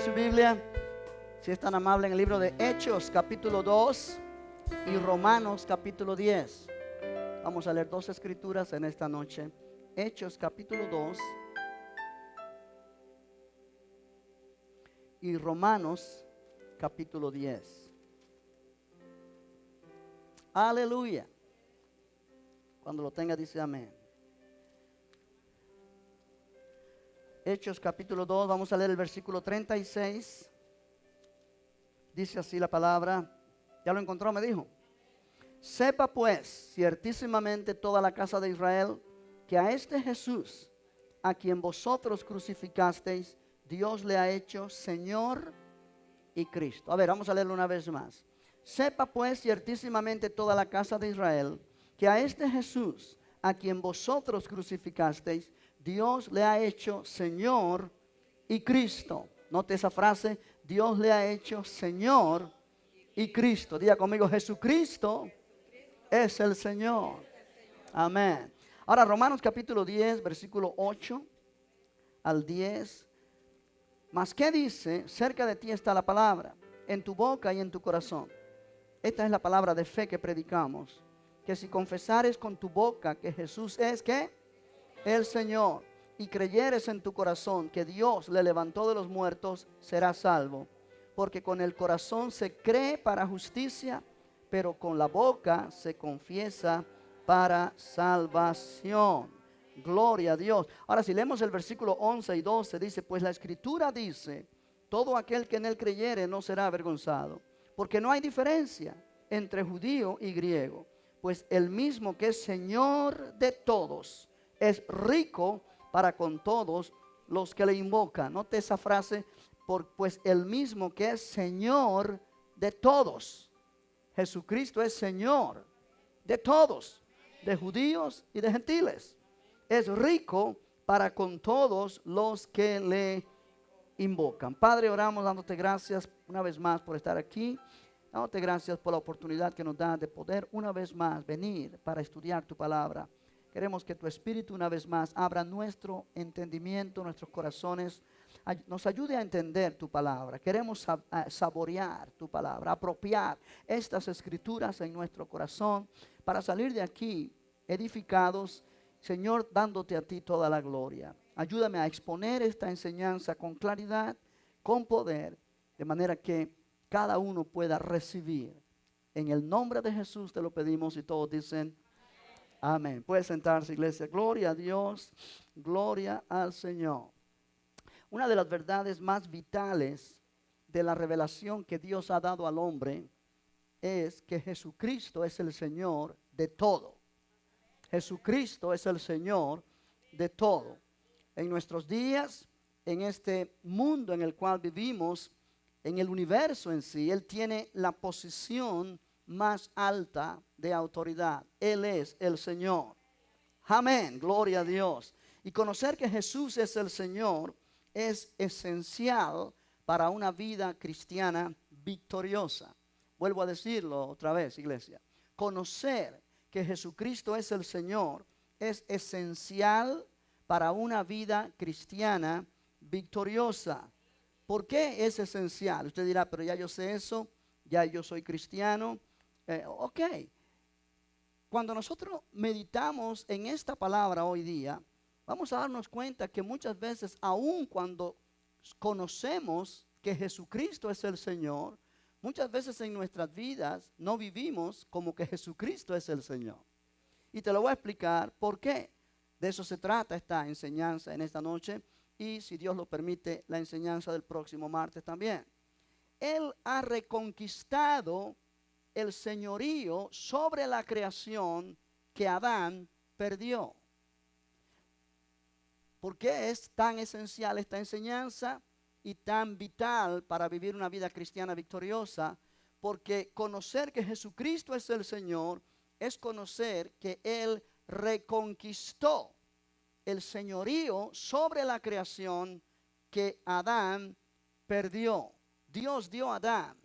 su Biblia, si es tan amable, en el libro de Hechos capítulo 2 y Romanos capítulo 10. Vamos a leer dos escrituras en esta noche. Hechos capítulo 2 y Romanos capítulo 10. Aleluya. Cuando lo tenga dice amén. Hechos capítulo 2, vamos a leer el versículo 36. Dice así la palabra. ¿Ya lo encontró? Me dijo. Sepa pues ciertísimamente toda la casa de Israel que a este Jesús, a quien vosotros crucificasteis, Dios le ha hecho Señor y Cristo. A ver, vamos a leerlo una vez más. Sepa pues ciertísimamente toda la casa de Israel que a este Jesús, a quien vosotros crucificasteis, Dios le ha hecho Señor y Cristo. Note esa frase, Dios le ha hecho Señor y Cristo. Diga conmigo, Jesucristo es el Señor. Amén. Ahora Romanos capítulo 10, versículo 8 al 10. Mas ¿qué dice? Cerca de ti está la palabra, en tu boca y en tu corazón. Esta es la palabra de fe que predicamos. Que si confesares con tu boca que Jesús es, ¿qué? El Señor, y creyeres en tu corazón que Dios le levantó de los muertos, serás salvo. Porque con el corazón se cree para justicia, pero con la boca se confiesa para salvación. Gloria a Dios. Ahora si leemos el versículo 11 y 12, dice, pues la Escritura dice, todo aquel que en él creyere no será avergonzado. Porque no hay diferencia entre judío y griego, pues el mismo que es Señor de todos, es rico para con todos los que le invocan. Note esa frase, pues el mismo que es Señor de todos. Jesucristo es Señor de todos, de judíos y de gentiles. Es rico para con todos los que le invocan. Padre, oramos dándote gracias una vez más por estar aquí. Dándote gracias por la oportunidad que nos da de poder una vez más venir para estudiar tu palabra. Queremos que tu Espíritu una vez más abra nuestro entendimiento, nuestros corazones, nos ayude a entender tu palabra. Queremos saborear tu palabra, apropiar estas escrituras en nuestro corazón para salir de aquí edificados, Señor, dándote a ti toda la gloria. Ayúdame a exponer esta enseñanza con claridad, con poder, de manera que cada uno pueda recibir. En el nombre de Jesús te lo pedimos y todos dicen amén. Puede sentarse, iglesia. Gloria a Dios, gloria al Señor. Una de las verdades más vitales de la revelación que Dios ha dado al hombre es que Jesucristo es el Señor de todo. Jesucristo es el Señor de todo. En nuestros días, en este mundo en el cual vivimos, en el universo en sí, Él tiene la posición más alta de autoridad. Él es el Señor. Amén, gloria a Dios. Y conocer que Jesús es el Señor es esencial para una vida cristiana victoriosa. Vuelvo a decirlo otra vez, iglesia. Conocer que Jesucristo es el Señor es esencial para una vida cristiana victoriosa. ¿Por qué es esencial? Usted dirá, pero ya yo sé eso, ya yo soy cristiano. Ok, cuando nosotros meditamos en esta palabra hoy día, vamos a darnos cuenta que muchas veces, aun cuando conocemos que Jesucristo es el Señor, muchas veces en nuestras vidas no vivimos como que Jesucristo es el Señor. Y te lo voy a explicar por qué. De eso se trata esta enseñanza en esta noche y, si Dios lo permite, la enseñanza del próximo martes también. Él ha reconquistado el señorío sobre la creación que Adán perdió. ¿Por qué es tan esencial esta enseñanza y tan vital para vivir una vida cristiana victoriosa? Porque conocer que Jesucristo es el Señor es conocer que Él reconquistó el señorío sobre la creación que Adán perdió. Dios dio a Adán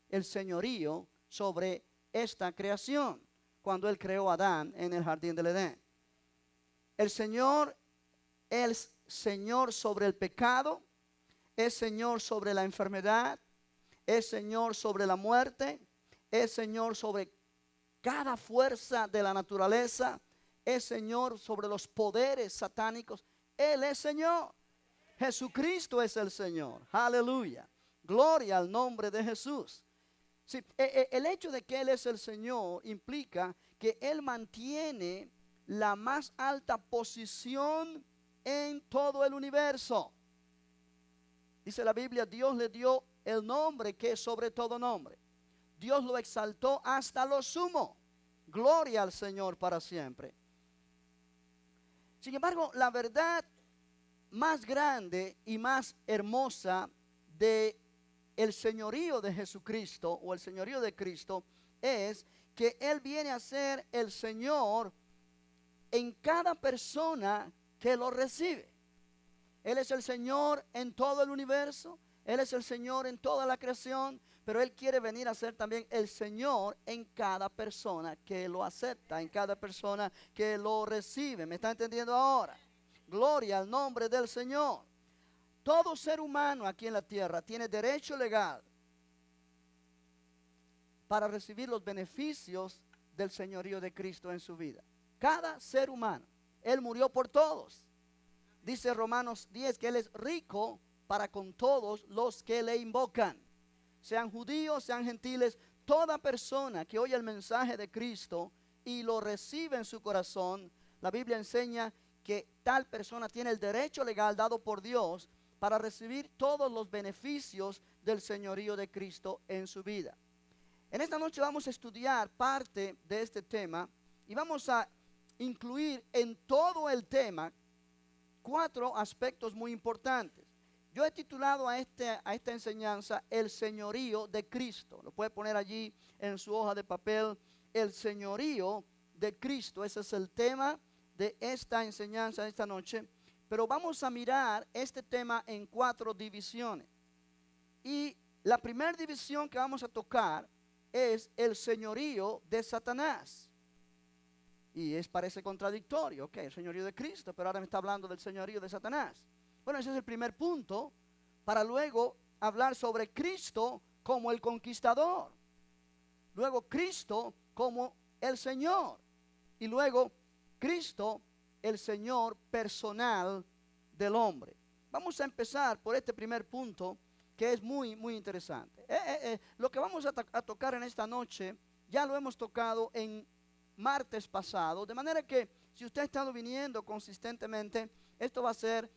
el señorío sobre esta creación cuando Él creó a Adán en el jardín del Edén. El Señor es Señor sobre el pecado, es Señor sobre la enfermedad, es Señor sobre la muerte, es Señor sobre cada fuerza de la naturaleza, es Señor sobre los poderes satánicos. Él es Señor. Jesucristo es el Señor. Aleluya. Gloria al nombre de Jesús. Sí, el hecho de que Él es el Señor implica que Él mantiene la más alta posición en todo el universo. Dice la Biblia, Dios le dio el nombre que es sobre todo nombre. Dios lo exaltó hasta lo sumo. Gloria al Señor para siempre. Sin embargo, la verdad más grande y más hermosa de el señorío de Jesucristo o el señorío de Cristo es que Él viene a ser el Señor en cada persona que lo recibe. Él es el Señor en todo el universo, Él es el Señor en toda la creación, pero Él quiere venir a ser también el Señor en cada persona que lo acepta, en cada persona que lo recibe. ¿Me está entendiendo ahora? Gloria al nombre del Señor. Todo ser humano aquí en la tierra tiene derecho legal para recibir los beneficios del señorío de Cristo en su vida. Cada ser humano. Él murió por todos. Dice Romanos 10 que Él es rico para con todos los que le invocan. Sean judíos, sean gentiles, toda persona que oye el mensaje de Cristo y lo recibe en su corazón, la Biblia enseña que tal persona tiene el derecho legal dado por Dios para recibir todos los beneficios del señorío de Cristo en su vida. En esta noche vamos a estudiar parte de este tema y vamos a incluir en todo el tema 4 aspectos muy importantes. Yo he titulado a esta enseñanza el señorío de Cristo. Lo puede poner allí en su hoja de papel, el señorío de Cristo. Ese es el tema de esta enseñanza de esta noche. Pero vamos a mirar este tema en 4 divisiones. Y la primera división que vamos a tocar es el señorío de Satanás. Y parece contradictorio, ok, el señorío de Cristo, pero ahora me está hablando del señorío de Satanás. Bueno, ese es el primer punto, para luego hablar sobre Cristo como el conquistador. Luego Cristo como el Señor. Y luego Cristo el Señor personal del hombre. Vamos a empezar por este primer punto que es muy, muy interesante. Lo que vamos a tocar en esta noche ya lo hemos tocado en martes pasado, de manera que si usted ha estado viniendo consistentemente, esto va a ser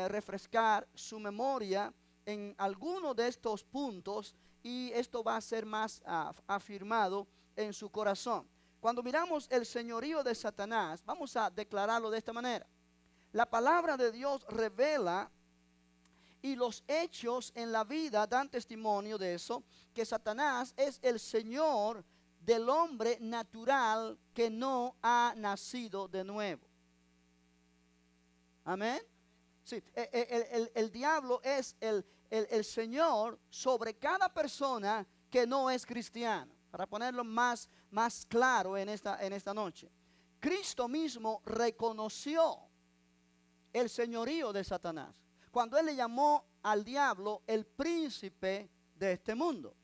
refrescar su memoria en alguno de estos puntos y esto va a ser más afirmado en su corazón. Cuando miramos el señorío de Satanás, vamos a declararlo de esta manera. La palabra de Dios revela y los hechos en la vida dan testimonio de eso, que Satanás es el señor del hombre natural que no ha nacido de nuevo. Amén. Sí, el diablo es el señor sobre cada persona que no es cristiano. Para ponerlo más claro en esta noche. Cristo mismo reconoció el señorío de Satanás cuando Él le llamó al diablo el príncipe de este mundo.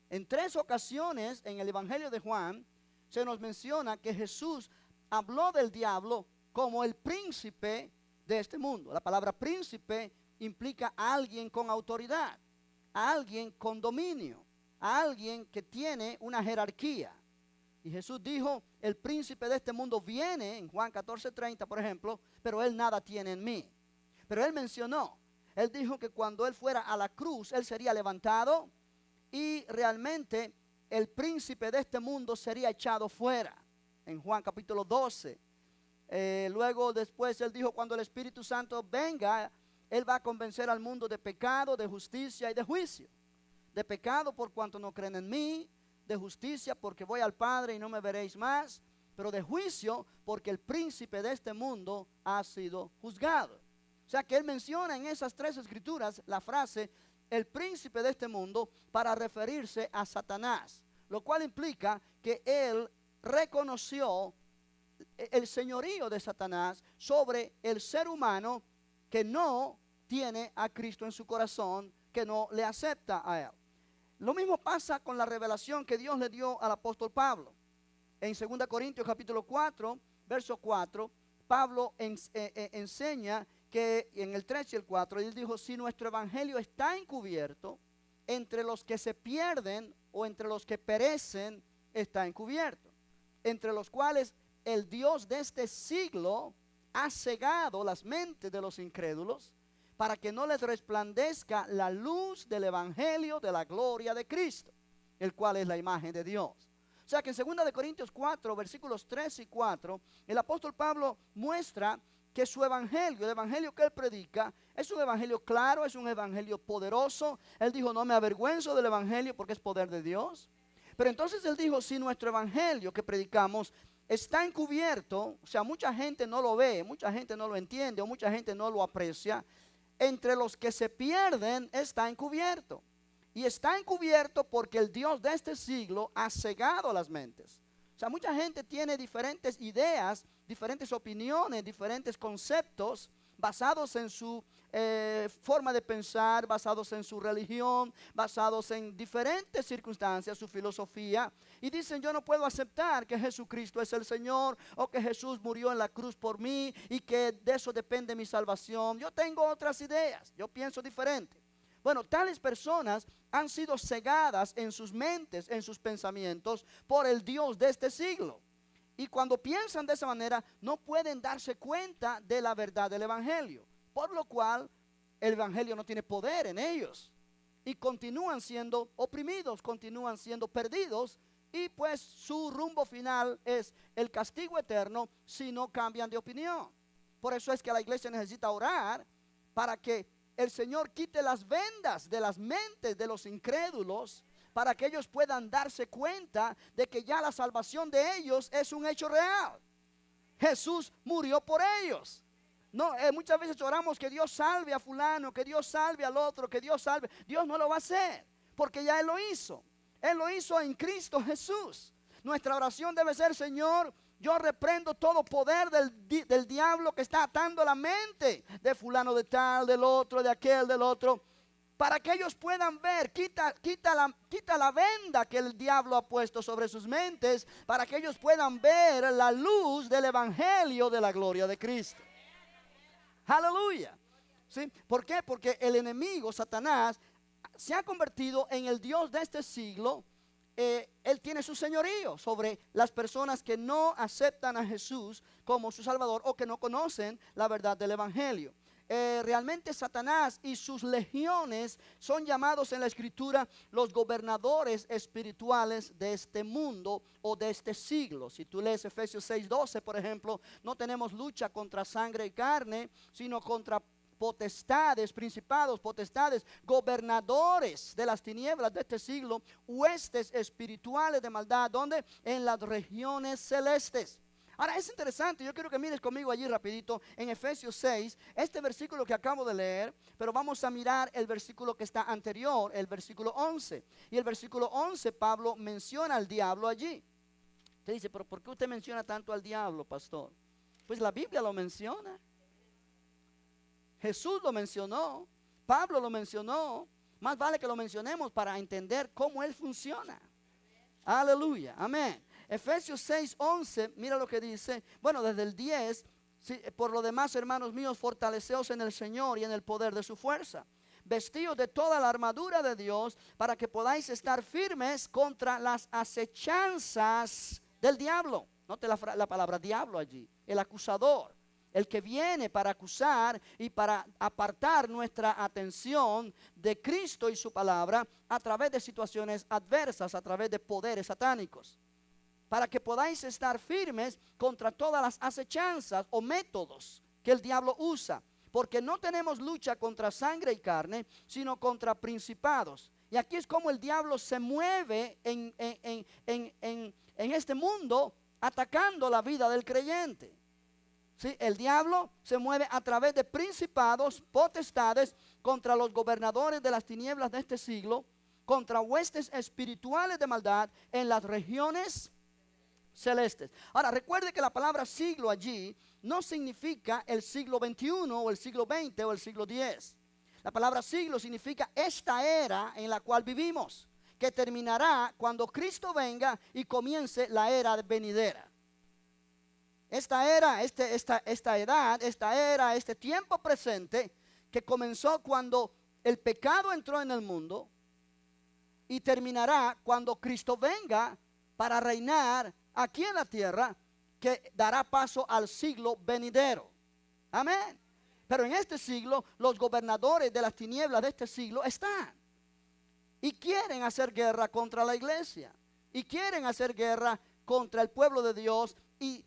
En 3 ocasiones en el Evangelio de Juan se nos menciona que Jesús habló del diablo como el príncipe de este mundo. La palabra príncipe implica a alguien con autoridad, a alguien con dominio, a alguien que tiene una jerarquía. Y Jesús dijo, el príncipe de este mundo viene, en Juan 14:30 por ejemplo, pero él nada tiene en mí. Pero él mencionó, él dijo que cuando él fuera a la cruz, él sería levantado y realmente el príncipe de este mundo sería echado fuera. En Juan capítulo 12. Luego después él dijo, cuando el Espíritu Santo venga, él va a convencer al mundo de pecado, de justicia y de juicio. De pecado por cuanto no creen en mí, de justicia porque voy al Padre y no me veréis más, pero de juicio porque el príncipe de este mundo ha sido juzgado. O sea que él menciona en esas 3 escrituras la frase el príncipe de este mundo para referirse a Satanás, lo cual implica que él reconoció el señorío de Satanás sobre el ser humano que no tiene a Cristo en su corazón, que no le acepta a Él. Lo mismo pasa con la revelación que Dios le dio al apóstol Pablo. En 2 Corintios capítulo 4, verso 4, Pablo enseña que en el 3 y el 4, él dijo, si nuestro evangelio está encubierto, entre los que se pierden o entre los que perecen está encubierto, entre los cuales el Dios de este siglo ha cegado las mentes de los incrédulos para que no les resplandezca la luz del evangelio de la gloria de Cristo, el cual es la imagen de Dios. O sea que en 2 Corintios 4, versículos 3 y 4, el apóstol Pablo muestra que su evangelio, el evangelio que él predica, es un evangelio claro, es un evangelio poderoso. Él dijo, no me avergüenzo del evangelio porque es poder de Dios. Pero entonces él dijo, si nuestro evangelio que predicamos está encubierto, o sea, mucha gente no lo ve, mucha gente no lo entiende o mucha gente no lo aprecia, entre los que se pierden está encubierto. Y está encubierto porque el Dios de este siglo ha cegado las mentes. O sea, mucha gente tiene diferentes ideas, diferentes opiniones, diferentes conceptos basados en su forma de pensar, basados en su religión, basados en diferentes circunstancias, su filosofía. Y dicen, yo no puedo aceptar que Jesucristo es el Señor o que Jesús murió en la cruz por mí y que de eso depende mi salvación. Yo tengo otras ideas, yo pienso diferente. Bueno, tales personas han sido cegadas en sus mentes, en sus pensamientos, por el Dios de este siglo. Y cuando piensan de esa manera, no pueden darse cuenta de la verdad del evangelio. Por lo cual, el evangelio no tiene poder en ellos. Y continúan siendo oprimidos, continúan siendo perdidos. Y pues su rumbo final es el castigo eterno si no cambian de opinión. Por eso es que la iglesia necesita orar para que el Señor quite las vendas de las mentes de los incrédulos, para que ellos puedan darse cuenta de que ya la salvación de ellos es un hecho real. Jesús murió por ellos. No, muchas veces oramos que Dios salve a fulano, que Dios salve al otro, que Dios salve. Dios no lo va a hacer, porque ya Él lo hizo. Él lo hizo en Cristo Jesús. Nuestra oración debe ser, Señor, yo reprendo todo poder del diablo que está atando la mente de fulano de tal, del otro, de aquel, del otro, para que ellos puedan ver. Quita la venda que el diablo ha puesto sobre sus mentes, para que ellos puedan ver la luz del evangelio de la gloria de Cristo. Aleluya. ¿Sí? ¿Por qué? Porque el enemigo, Satanás, se ha convertido en el Dios de este siglo. Él tiene su señorío sobre las personas que no aceptan a Jesús como su Salvador o que no conocen la verdad del evangelio. Realmente Satanás y sus legiones son llamados en la escritura los gobernadores espirituales de este mundo o de este siglo. Si tú lees Efesios 6:12, por ejemplo, no tenemos lucha contra sangre y carne, sino contra potestades, principados, potestades, gobernadores de las tinieblas de este siglo, huestes espirituales de maldad, ¿dónde? En las regiones celestes. Ahora es interesante, yo quiero que mires conmigo allí rapidito en Efesios 6, este versículo que acabo de leer, pero vamos a mirar el versículo que está anterior, el versículo 11. Y el versículo 11, Pablo menciona al diablo allí. Usted dice, pero ¿por qué usted menciona tanto al diablo, pastor? Pues la Biblia lo menciona. Jesús lo mencionó, Pablo lo mencionó. Más vale que lo mencionemos para entender cómo Él funciona. Aleluya, amén. Efesios 6:11, mira lo que dice. Bueno, desde el 10, por lo demás, hermanos míos, fortaleceos en el Señor y en el poder de su fuerza. Vestidos de toda la armadura de Dios para que podáis estar firmes contra las acechanzas del diablo. Note la palabra diablo allí, el acusador. El que viene para acusar y para apartar nuestra atención de Cristo y su palabra a través de situaciones adversas, a través de poderes satánicos. Para que podáis estar firmes contra todas las acechanzas o métodos que el diablo usa. Porque no tenemos lucha contra sangre y carne, sino contra principados. Y aquí es como el diablo se mueve en este mundo atacando la vida del creyente. ¿Sí? El diablo se mueve a través de principados, potestades, contra los gobernadores de las tinieblas de este siglo, contra huestes espirituales de maldad en las regiones celestes. Ahora, recuerde que la palabra siglo allí no significa el siglo XXI o el siglo XX o el siglo X. La palabra siglo significa esta era en la cual vivimos, que terminará cuando Cristo venga y comience la era venidera. Esta era, esta edad, esta era, este tiempo presente que comenzó cuando el pecado entró en el mundo y terminará cuando Cristo venga para reinar aquí en la tierra, que dará paso al siglo venidero. Amén. Pero en este siglo, los gobernadores de las tinieblas de este siglo están y quieren hacer guerra contra la iglesia y quieren hacer guerra contra el pueblo de Dios y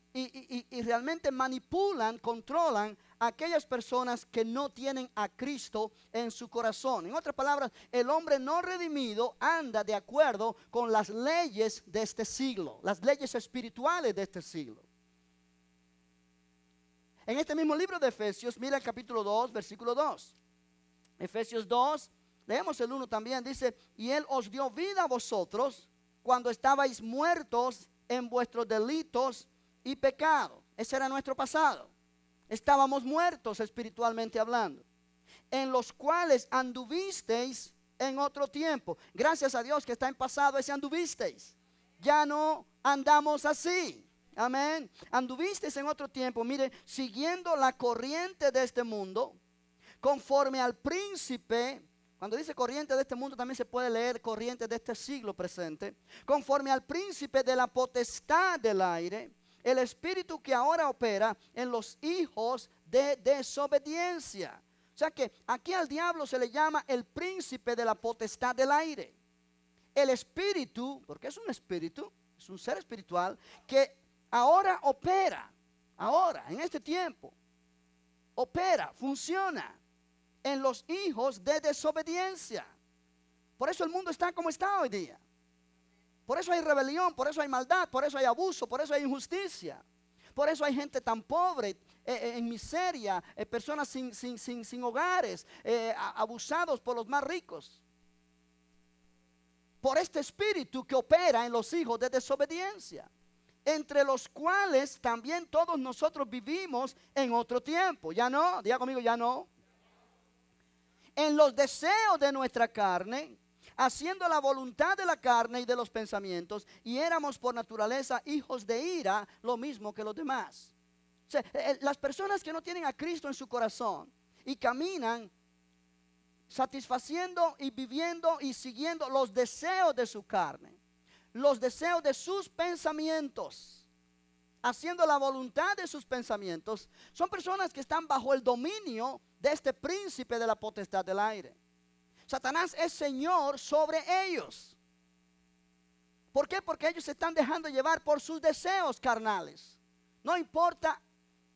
realmente manipulan, controlan a aquellas personas que no tienen a Cristo en su corazón. En otras palabras, el hombre no redimido anda de acuerdo con las leyes de este siglo, las leyes espirituales de este siglo. En este mismo libro de Efesios, mira el capítulo 2, versículo 2. Efesios 2, leemos el 1 también, dice: y Él os dio vida a vosotros cuando estabais muertos en vuestros delitos y pecados. Ese era nuestro pasado. Estábamos muertos espiritualmente hablando, en los cuales anduvisteis en otro tiempo. Gracias a Dios que está en pasado ese anduvisteis. Ya no andamos así. Amén. Anduvisteis en otro tiempo, mire, siguiendo la corriente de este mundo, conforme al príncipe. Cuando dice corriente de este mundo, también se puede leer corriente de este siglo presente. Conforme al príncipe de la potestad del aire, el espíritu que ahora opera en los hijos de desobediencia. O sea que aquí al diablo se le llama el príncipe de la potestad del aire. El espíritu, porque es un espíritu, es un ser espiritual que ahora opera, ahora, en este tiempo, opera, funciona en los hijos de desobediencia. Por eso el mundo está como está hoy día. Por eso hay rebelión, por eso hay maldad, por eso hay abuso, por eso hay injusticia. Por eso hay gente tan pobre, en miseria, personas sin hogares, abusados por los más ricos. Por este espíritu que opera en los hijos de desobediencia, entre los cuales también todos nosotros vivimos en otro tiempo. Ya no, diga conmigo, ya no. En los deseos de nuestra carne, haciendo la voluntad de la carne y de los pensamientos, y éramos por naturaleza hijos de ira, lo mismo que los demás. O sea, las personas que no tienen a Cristo en su corazón y caminan satisfaciendo y viviendo y siguiendo los deseos de su carne, los deseos de sus pensamientos, haciendo la voluntad de sus pensamientos, son personas que están bajo el dominio de este príncipe de la potestad del aire. Satanás es señor sobre ellos. ¿Por qué? Porque ellos se están dejando llevar por sus deseos carnales. No importa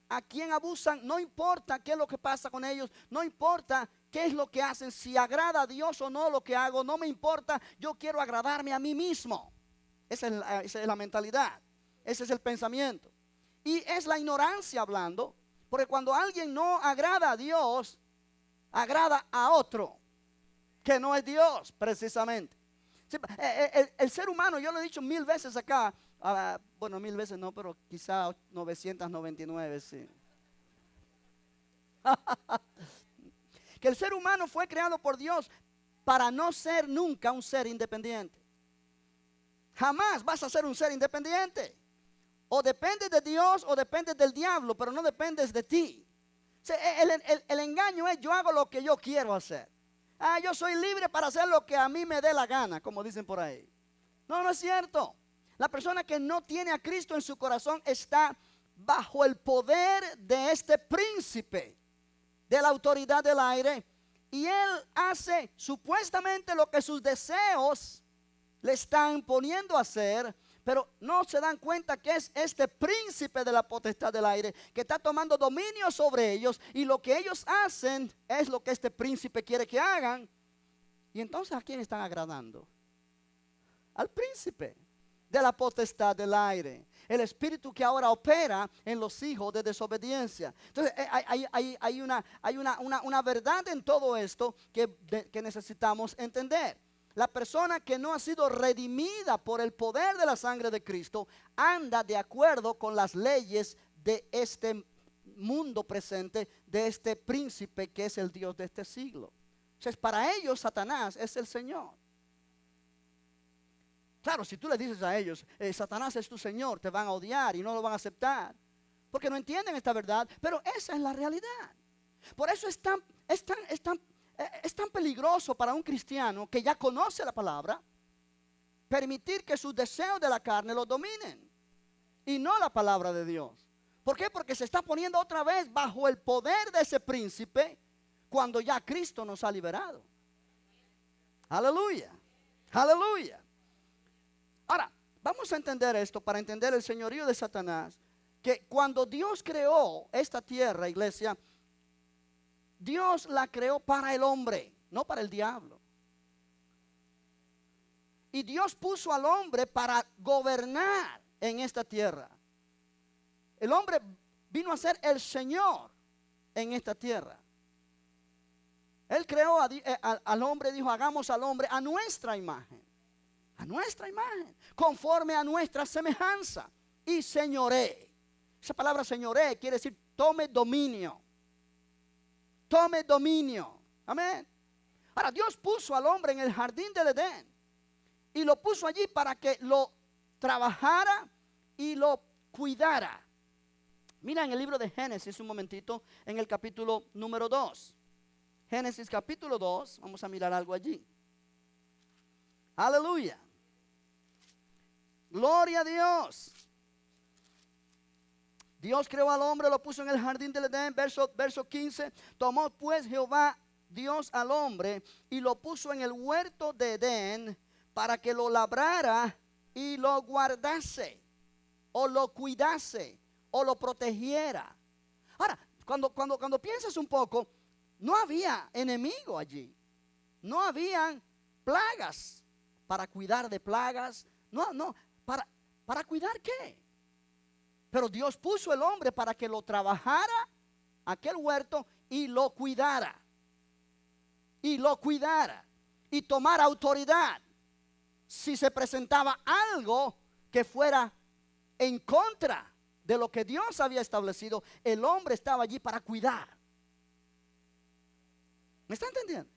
a quién abusan, no importa qué es lo que pasa con ellos, no importa qué es lo que hacen, si agrada a Dios o no lo que hago, no me importa, yo quiero agradarme a mí mismo. Esa es la mentalidad, ese es el pensamiento. Y es la ignorancia hablando, porque cuando alguien no agrada a Dios, agrada a otro, que no es Dios precisamente. Sí, el ser humano, yo lo he dicho 1000 veces acá, bueno, 1000 veces no, pero quizá 999, sí. Que el ser humano fue creado por Dios para no ser nunca un ser independiente. Jamás vas a ser un ser independiente. O dependes de Dios o dependes del diablo, pero no dependes de ti. O sea, el engaño es: yo hago lo que yo quiero hacer. Yo soy libre para hacer lo que a mí me dé la gana, como dicen por ahí. No, no es cierto. La persona que no tiene a Cristo en su corazón está bajo el poder de este príncipe de la autoridad del aire, y él hace supuestamente lo que sus deseos le están poniendo a hacer, pero no se dan cuenta que es este príncipe de la potestad del aire que está tomando dominio sobre ellos, y lo que ellos hacen es lo que este príncipe quiere que hagan. Y entonces, ¿a quién están agradando? Al príncipe de la potestad del aire, el espíritu que ahora opera en los hijos de desobediencia. Entonces hay una verdad en todo esto que necesitamos entender. La persona que no ha sido redimida por el poder de la sangre de Cristo anda de acuerdo con las leyes de este mundo presente, de este príncipe que es el Dios de este siglo. Entonces, para ellos Satanás es el Señor. Claro, si tú le dices a ellos, Satanás es tu Señor, te van a odiar y no lo van a aceptar, porque no entienden esta verdad, pero esa es la realidad. Por eso es tan peligroso para un cristiano que ya conoce la palabra, permitir que sus deseos de la carne lo dominen y no la palabra de Dios. ¿Por qué? Porque se está poniendo otra vez bajo el poder de ese príncipe cuando ya Cristo nos ha liberado. Aleluya, aleluya. Ahora, vamos a entender esto para entender el señorío de Satanás, que cuando Dios creó esta tierra, iglesia, Dios la creó para el hombre, no para el diablo. Y Dios puso al hombre para gobernar en esta tierra. El hombre vino a ser el Señor en esta tierra. Él creó al hombre, dijo, hagamos al hombre a nuestra imagen. A nuestra imagen, conforme a nuestra semejanza. Y señoré. Esa palabra señoré quiere decir tome dominio. Tome dominio. Amén. Ahora, Dios puso al hombre en el jardín del Edén. Y lo puso allí para que lo trabajara y lo cuidara. Mira en el libro de Génesis un momentito, en el capítulo número 2. Génesis capítulo 2, vamos a mirar algo allí. Aleluya. Gloria a Dios. Dios creó al hombre, lo puso en el jardín del Edén, verso 15. Tomó pues Jehová Dios al hombre y lo puso en el huerto de Edén para que lo labrara y lo guardase, o lo cuidase, o lo protegiera. Ahora, cuando piensas un poco, no había enemigo allí. No habían plagas para cuidar de plagas. No, ¿para cuidar qué? Pero Dios puso el hombre para que lo trabajara, aquel huerto, y lo cuidara. Y lo cuidara. Y tomara autoridad. Si se presentaba algo que fuera en contra de lo que Dios había establecido, el hombre estaba allí para cuidar. ¿Me está entendiendo?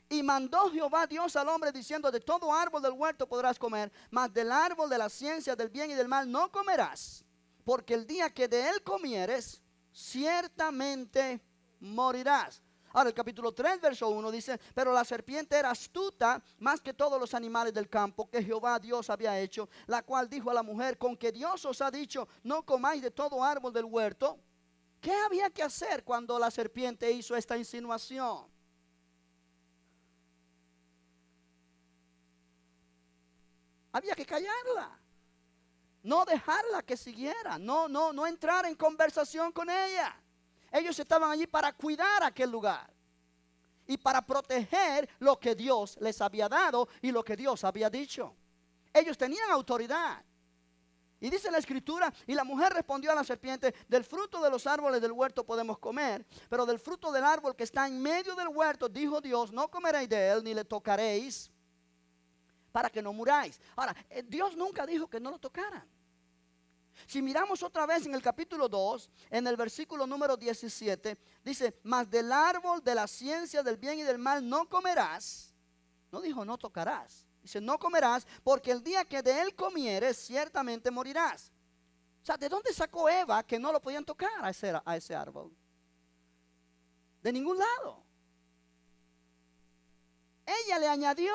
Y mandó Jehová Dios al hombre diciendo, de todo árbol del huerto podrás comer, mas del árbol de la ciencia del bien y del mal no comerás, porque el día que de él comieres, ciertamente morirás. Ahora el capítulo 3 verso 1 dice, pero la serpiente era astuta más que todos los animales del campo que Jehová Dios había hecho, la cual dijo a la mujer, con que Dios os ha dicho, no comáis de todo árbol del huerto. ¿Qué había que hacer cuando la serpiente hizo esta insinuación? Había que callarla, no dejarla que siguiera, no entrar en conversación con ella. Ellos estaban allí para cuidar aquel lugar y para proteger lo que Dios les había dado y lo que Dios había dicho. Ellos tenían autoridad. Y dice la escritura, y la mujer respondió a la serpiente, del fruto de los árboles del huerto podemos comer, pero del fruto del árbol que está en medio del huerto, dijo Dios, no comeréis de él ni le tocaréis, para que no muráis. Ahora, Dios nunca dijo que no lo tocaran. Si miramos otra vez en el capítulo 2, en el versículo número 17, dice, mas del árbol de la ciencia del bien y del mal no comerás. No dijo no tocarás. Dice no comerás, porque el día que de él comieres, ciertamente morirás. O sea, ¿de dónde sacó Eva que no lo podían tocar a ese árbol? De ningún lado. Ella le añadió.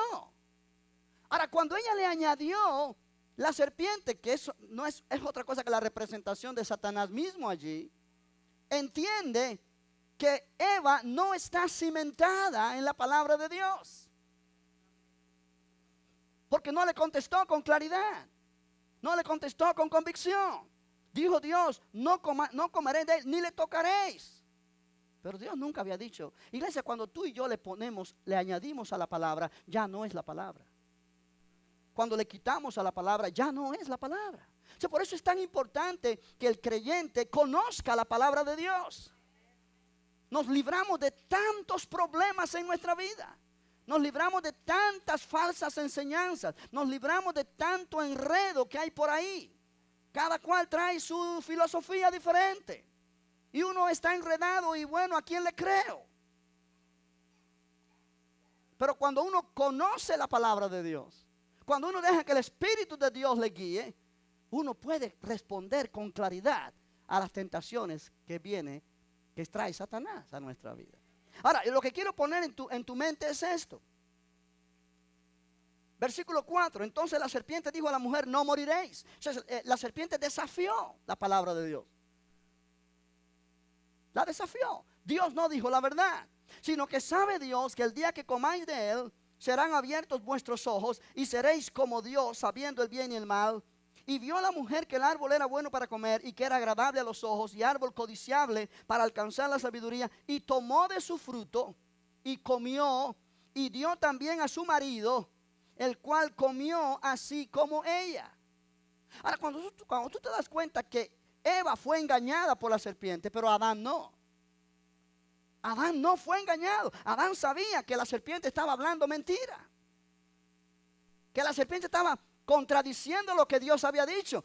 Ahora, cuando ella le añadió, la serpiente, que eso no es otra cosa que la representación de Satanás mismo allí, entiende que Eva no está cimentada en la palabra de Dios. Porque no le contestó con claridad, no le contestó con convicción. Dijo Dios, no comeréis de él, ni le tocaréis. Pero Dios nunca había dicho. Iglesia, cuando tú y yo le añadimos a la palabra, ya no es la palabra. Cuando le quitamos a la palabra, ya no es la palabra. O sea, por eso es tan importante que el creyente conozca la palabra de Dios. Nos libramos de tantos problemas en nuestra vida. Nos libramos de tantas falsas enseñanzas. Nos libramos de tanto enredo que hay por ahí. Cada cual trae su filosofía diferente. Y uno está enredado y bueno, ¿a quién le creo? Pero cuando uno conoce la palabra de Dios, cuando uno deja que el Espíritu de Dios le guíe, uno puede responder con claridad a las tentaciones que trae Satanás a nuestra vida. Ahora, lo que quiero poner en tu mente es esto. Versículo 4. Entonces la serpiente dijo a la mujer: no moriréis. Entonces, la serpiente desafió la palabra de Dios. La desafió. Dios no dijo la verdad, sino que sabe Dios que el día que comáis de él, serán abiertos vuestros ojos y seréis como Dios, sabiendo el bien y el mal. Y vio la mujer que el árbol era bueno para comer y que era agradable a los ojos y árbol codiciable para alcanzar la sabiduría, y tomó de su fruto y comió, y dio también a su marido, el cual comió así como ella. Ahora, cuando tú te das cuenta que Eva fue engañada por la serpiente, pero Adán no. Adán no fue engañado. Adán sabía que la serpiente estaba hablando mentira, que la serpiente estaba contradiciendo lo que Dios había dicho.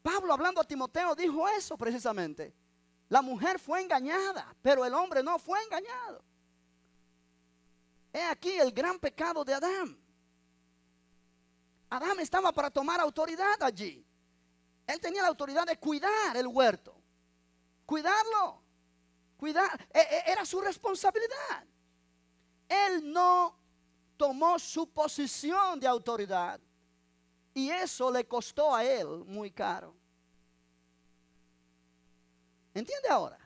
Pablo, hablando a Timoteo, dijo eso precisamente. La mujer fue engañada, pero el hombre no fue engañado. He aquí el gran pecado de Adán. Adán estaba para tomar autoridad allí. Él tenía la autoridad de cuidar el huerto, cuidarlo, era su responsabilidad. Él no tomó su posición de autoridad, y eso le costó a él muy caro. ¿Entiende ahora?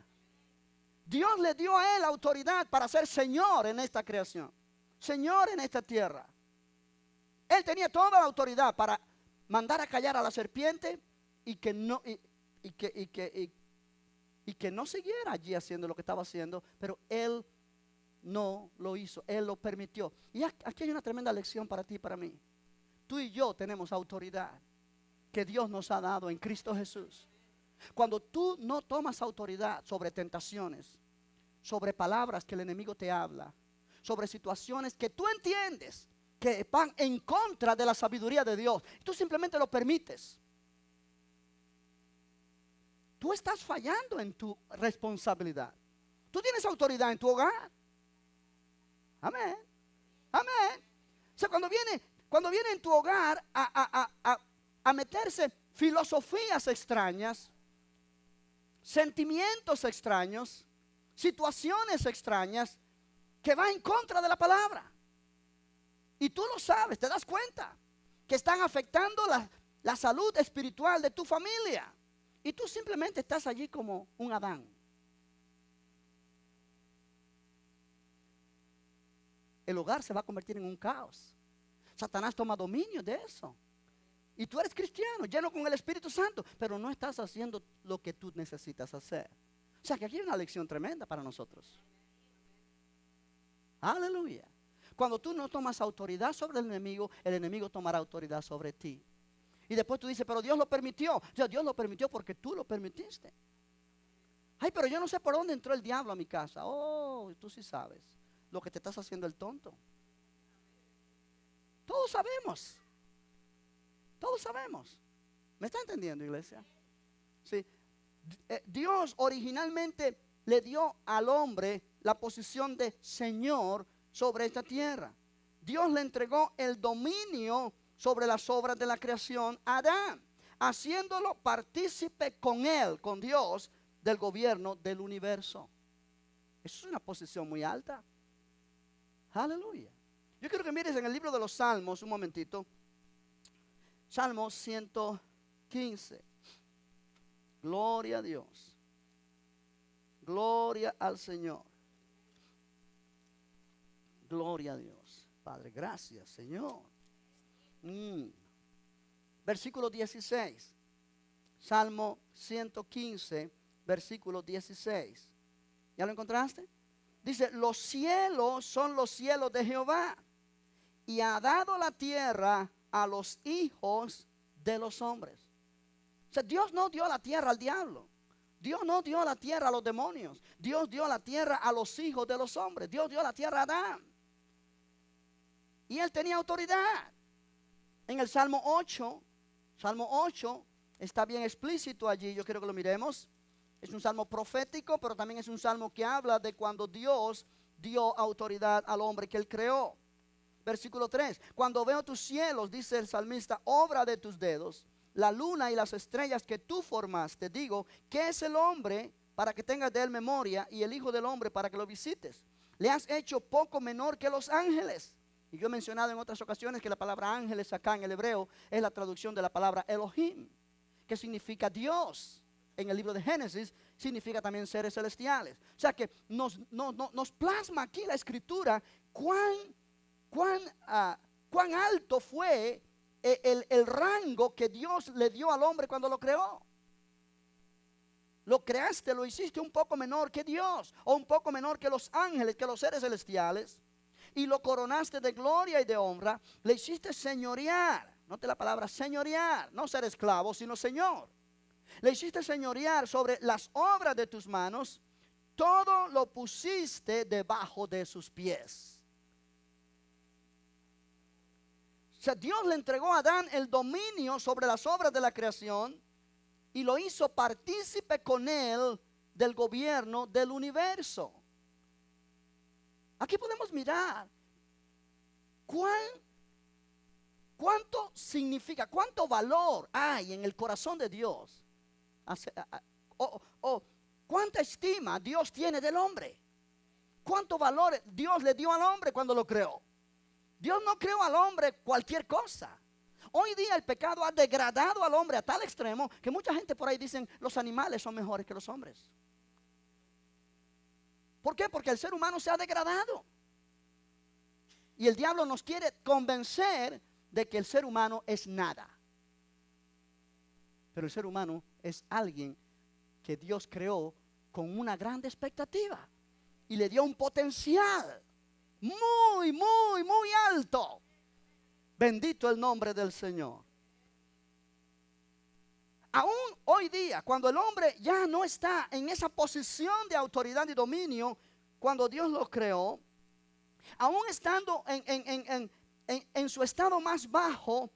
Dios le dio a él autoridad para ser Señor en esta creación, Señor en esta tierra. Él tenía toda la autoridad para mandar a callar a la serpiente y que no siguiera allí haciendo lo que estaba haciendo, pero él no lo hizo, él lo permitió. Y aquí hay una tremenda lección para ti y para mí. Tú y yo tenemos autoridad que Dios nos ha dado en Cristo Jesús. Cuando tú no tomas autoridad sobre tentaciones, sobre palabras que el enemigo te habla, sobre situaciones que tú entiendes que van en contra de la sabiduría de Dios, tú simplemente lo permites, tú estás fallando en tu responsabilidad. Tú tienes autoridad en tu hogar. Amén. Amén. O sea, cuando viene en tu hogar a meterse filosofías extrañas, sentimientos extraños, situaciones extrañas que van en contra de la palabra, y tú lo sabes, te das cuenta que están afectando la salud espiritual de tu familia, y tú simplemente estás allí como un Adán. El hogar se va a convertir en un caos. Satanás toma dominio de eso. Y tú eres cristiano, lleno con el Espíritu Santo, pero no estás haciendo lo que tú necesitas hacer. O sea que aquí hay una lección tremenda para nosotros. Aleluya. Cuando tú no tomas autoridad sobre el enemigo tomará autoridad sobre ti. Y después tú dices, pero Dios lo permitió. Dios lo permitió porque tú lo permitiste. Ay, pero yo no sé por dónde entró el diablo a mi casa. Oh, tú sí sabes lo que te estás haciendo el tonto. Todos sabemos. Todos sabemos. ¿Me está entendiendo, iglesia? Sí. Dios originalmente le dio al hombre la posición de Señor sobre esta tierra. Dios le entregó el dominio sobre las obras de la creación a Adán, haciéndolo partícipe con él, con Dios, del gobierno del universo. Eso es una posición muy alta. Aleluya. Yo quiero que mires en el libro de los Salmos un momentito. Salmo 115. Gloria a Dios. Gloria al Señor. Gloria a Dios. Padre, gracias, Señor. Versículo 16. Salmo 115, versículo 16. ¿Ya lo encontraste? Dice, los cielos son los cielos de Jehová, y ha dado la tierra a los hijos de los hombres. O sea, Dios no dio la tierra al diablo. Dios no dio la tierra a los demonios. Dios dio la tierra a los hijos de los hombres. Dios dio la tierra a Adán. Y él tenía autoridad. En el Salmo 8 está bien explícito allí. Yo quiero que lo miremos. Es un salmo profético, pero también es un salmo que habla de cuando Dios dio autoridad al hombre que él creó. Versículo 3. Cuando veo tus cielos, dice el salmista, obra de tus dedos, la luna y las estrellas que tú formaste, digo, ¿qué es el hombre para que tengas de él memoria y el hijo del hombre para que lo visites? Le has hecho poco menor que los ángeles. Y yo he mencionado en otras ocasiones que la palabra ángeles acá en el hebreo es la traducción de la palabra Elohim, que significa Dios. En el libro de Génesis significa también seres celestiales. O sea que nos plasma aquí la escritura cuán alto fue el rango que Dios le dio al hombre cuando lo creó. Lo creaste, lo hiciste un poco menor que Dios, o un poco menor que los ángeles, que los seres celestiales, y lo coronaste de gloria y de honra. Le hiciste señorear. Note la palabra señorear, no ser esclavo, sino señor. Le hiciste señorear sobre las obras de tus manos. Todo lo pusiste debajo de sus pies. O sea, Dios le entregó a Adán el dominio sobre las obras de la creación y lo hizo partícipe con él del gobierno del universo. Aquí podemos mirar cuánto significa, cuánto valor hay en el corazón de Dios, o cuánta estima Dios tiene del hombre, cuánto valor Dios le dio al hombre cuando lo creó. Dios no creó al hombre cualquier cosa. Hoy día el pecado ha degradado al hombre a tal extremo que mucha gente por ahí dicen los animales son mejores que los hombres. ¿Por qué? Porque el ser humano se ha degradado. Y el diablo nos quiere convencer de que el ser humano es nada. Pero el ser humano es alguien que Dios creó con una gran expectativa y le dio un potencial muy alto. Bendito el nombre del Señor. Aún hoy día, cuando el hombre ya no está en esa posición de autoridad y dominio, cuando Dios lo creó, aún estando en su estado más bajo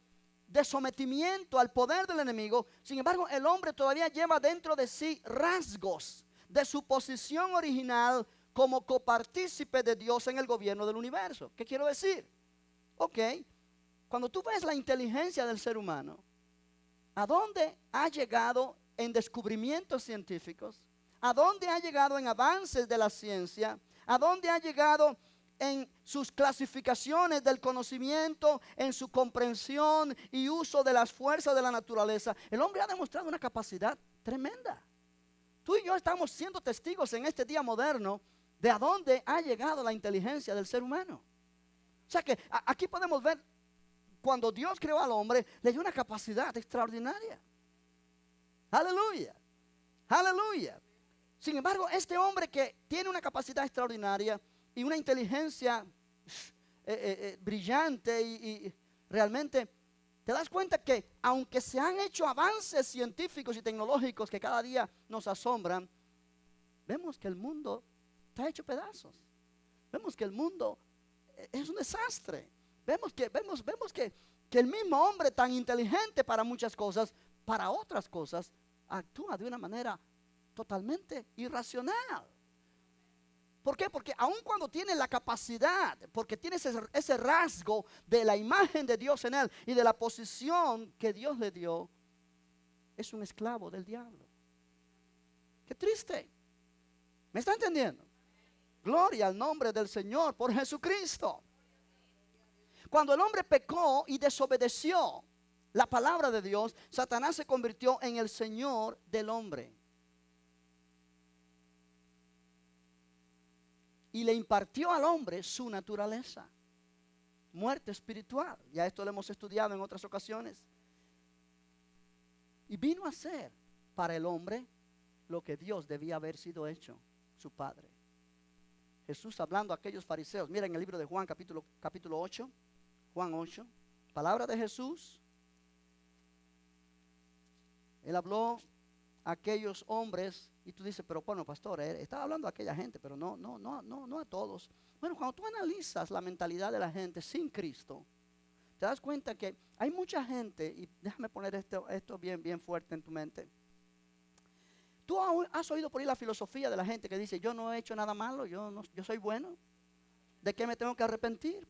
de sometimiento al poder del enemigo, sin embargo, el hombre todavía lleva dentro de sí rasgos de su posición original como copartícipe de Dios en el gobierno del universo. ¿Qué quiero decir? Ok, cuando tú ves la inteligencia del ser humano, ¿a dónde ha llegado en descubrimientos científicos? ¿A dónde ha llegado en avances de la ciencia? ¿A dónde ha llegado en sus clasificaciones del conocimiento, en su comprensión y uso de las fuerzas de la naturaleza? El hombre ha demostrado una capacidad tremenda. Tú y yo estamos siendo testigos en este día moderno de a dónde ha llegado la inteligencia del ser humano. O sea que aquí podemos ver, cuando Dios creó al hombre, le dio una capacidad extraordinaria. Aleluya, aleluya. Sin embargo, este hombre que tiene una capacidad extraordinaria y una inteligencia brillante y realmente te das cuenta que aunque se han hecho avances científicos y tecnológicos que cada día nos asombran, vemos que el mundo está hecho pedazos. Vemos que el mundo es un desastre. Vemos que el mismo hombre tan inteligente para muchas cosas, para otras cosas, actúa de una manera totalmente irracional. ¿Por qué? Porque aun cuando tiene la capacidad, porque tiene ese rasgo de la imagen de Dios en él y de la posición que Dios le dio, es un esclavo del diablo. Qué triste. ¿Me está entendiendo? Gloria al nombre del Señor por Jesucristo. Cuando el hombre pecó y desobedeció la palabra de Dios, Satanás se convirtió en el señor del hombre. Y le impartió al hombre su naturaleza. Muerte espiritual. Ya esto lo hemos estudiado en otras ocasiones. Y vino a ser para el hombre lo que Dios debía haber sido hecho, su Padre. Jesús hablando a aquellos fariseos. Mira en el libro de Juan capítulo 8. Juan 8. Palabra de Jesús. Él habló a aquellos hombres. Y tú dices, pero bueno, pastor, estaba hablando a aquella gente, pero no a todos. Bueno, cuando tú analizas la mentalidad de la gente sin Cristo, te das cuenta que hay mucha gente, y déjame poner esto bien fuerte en tu mente. Tú has oído por ahí la filosofía de la gente que dice, yo no he hecho nada malo, yo soy bueno. ¿De qué me tengo que arrepentir?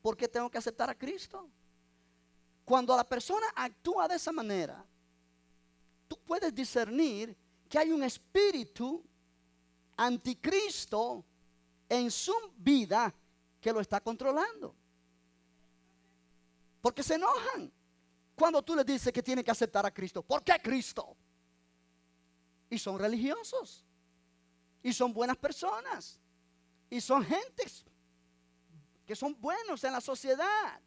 ¿por qué tengo que aceptar a Cristo? Cuando la persona actúa de esa manera, tú puedes discernir que hay un espíritu anticristo en su vida que lo está controlando. Porque se enojan cuando tú les dices que tienen que aceptar a Cristo. ¿Por qué Cristo? Y son religiosos. Y son buenas personas. Y son gentes que son buenos en la sociedad.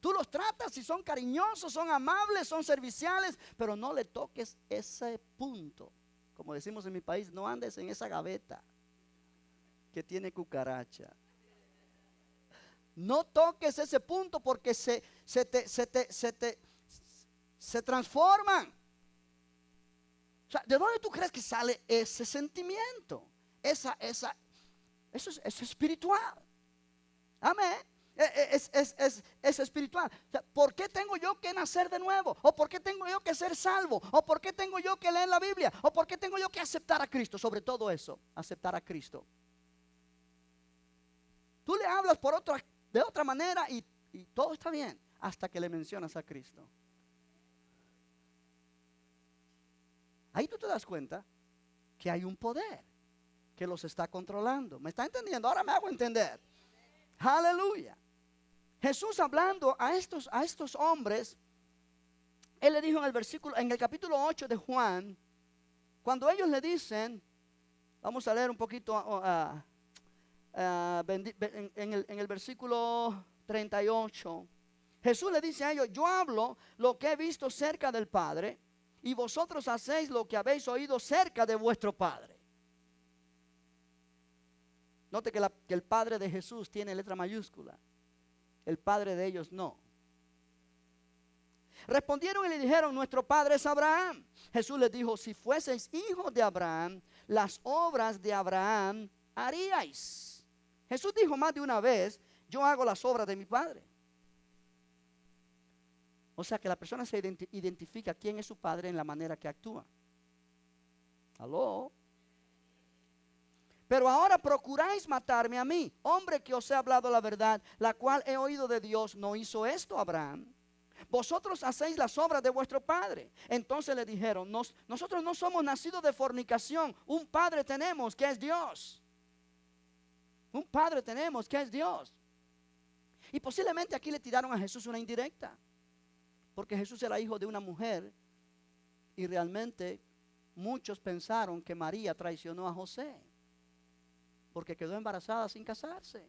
Tú los tratas y son cariñosos, son amables, son serviciales, pero no le toques ese punto. Como decimos en mi país, no andes en esa gaveta que tiene cucaracha. No toques ese punto porque se transforman. O sea, ¿de dónde tú crees que sale ese sentimiento? Eso es espiritual. Amén. Es espiritual. O sea, ¿por qué tengo yo que nacer de nuevo? ¿O por qué tengo yo que ser salvo? ¿O por qué tengo yo que leer la Biblia? ¿O por qué tengo yo que aceptar a Cristo? Sobre todo eso, aceptar a Cristo. Tú le hablas de otra manera y todo está bien hasta que le mencionas a Cristo. Ahí tú te das cuenta que hay un poder que los está controlando. ¿Me está entendiendo? Ahora me hago entender. Aleluya. Jesús hablando a estos hombres, Él le dijo en el capítulo 8 de Juan, cuando ellos le dicen, vamos a leer un poquito en el versículo 38, Jesús le dice a ellos, yo hablo lo que he visto cerca del Padre, y vosotros hacéis lo que habéis oído cerca de vuestro Padre. Note que el Padre de Jesús tiene letra mayúscula. El Padre de ellos no. Respondieron y le dijeron, nuestro Padre es Abraham. Jesús les dijo, si fueseis hijos de Abraham, las obras de Abraham haríais. Jesús dijo más de una vez, yo hago las obras de mi Padre. O sea que la persona se identifica quién es su Padre en la manera que actúa. ¿Aló? Pero ahora procuráis matarme a mí, hombre que os he hablado la verdad, la cual he oído de Dios. ¿No hizo esto Abraham? Vosotros hacéis las obras de vuestro padre. Entonces le dijeron, nosotros no somos nacidos de fornicación, un padre tenemos que es Dios. Un padre tenemos que es Dios. Y posiblemente aquí le tiraron a Jesús una indirecta, porque Jesús era hijo de una mujer y realmente muchos pensaron que María traicionó a José porque quedó embarazada sin casarse.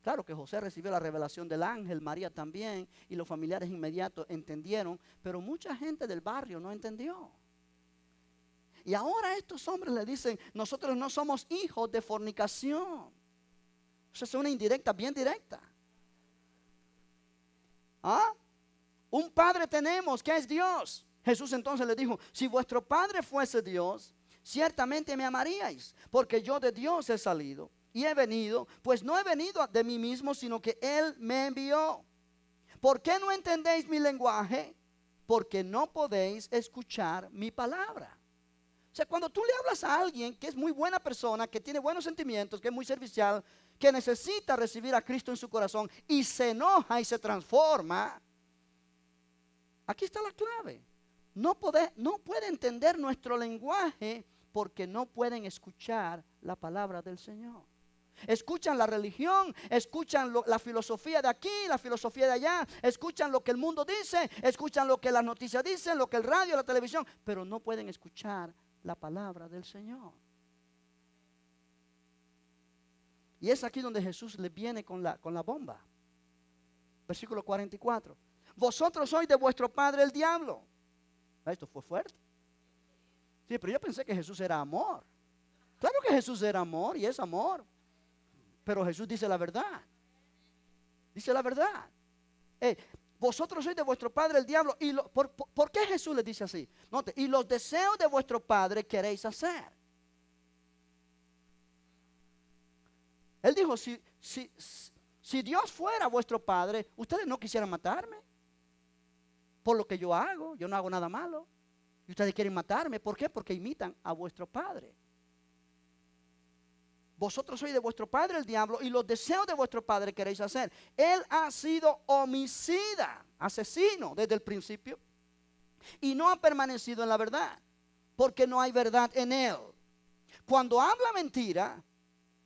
Claro que José recibió la revelación del ángel, María también, y los familiares inmediatos entendieron, pero mucha gente del barrio no entendió. Y ahora estos hombres le dicen, nosotros no somos hijos de fornicación. Eso es una indirecta, bien directa. ¿Ah? Un padre tenemos que es Dios. Jesús entonces le dijo, si vuestro padre fuese Dios, ciertamente me amaríais, porque yo de Dios he salido y he venido, pues no he venido de mí mismo, sino que Él me envió. ¿Por qué no entendéis mi lenguaje? Porque no podéis escuchar mi palabra. O sea, cuando tú le hablas a alguien que es muy buena persona, que tiene buenos sentimientos, que es muy servicial, que necesita recibir a Cristo en su corazón y se enoja y se transforma, aquí está la clave. No puede entender nuestro lenguaje porque no pueden escuchar la palabra del Señor. Escuchan la religión, escuchan la filosofía de aquí, la filosofía de allá, escuchan lo que el mundo dice, escuchan lo que las noticias dicen, lo que el radio, la televisión, pero no pueden escuchar la palabra del Señor. Y es aquí donde Jesús le viene con la bomba. Versículo 44. Vosotros sois de vuestro padre el diablo. Esto fue fuerte. Sí, pero yo pensé que Jesús era amor. Claro que Jesús era amor y es amor. Pero Jesús dice la verdad. Dice la verdad. Vosotros sois de vuestro padre el diablo. ¿Por qué Jesús les dice así? Note, y los deseos de vuestro padre queréis hacer. Él dijo, si Dios fuera vuestro padre, ustedes no quisieran matarme. Por lo que yo hago no hago nada malo. Y ustedes quieren matarme. ¿Por qué? Porque imitan a vuestro padre. Vosotros sois de vuestro padre el diablo y los deseos de vuestro padre queréis hacer. Él ha sido homicida, asesino desde el principio y no ha permanecido en la verdad, porque no hay verdad en él. Cuando habla mentira,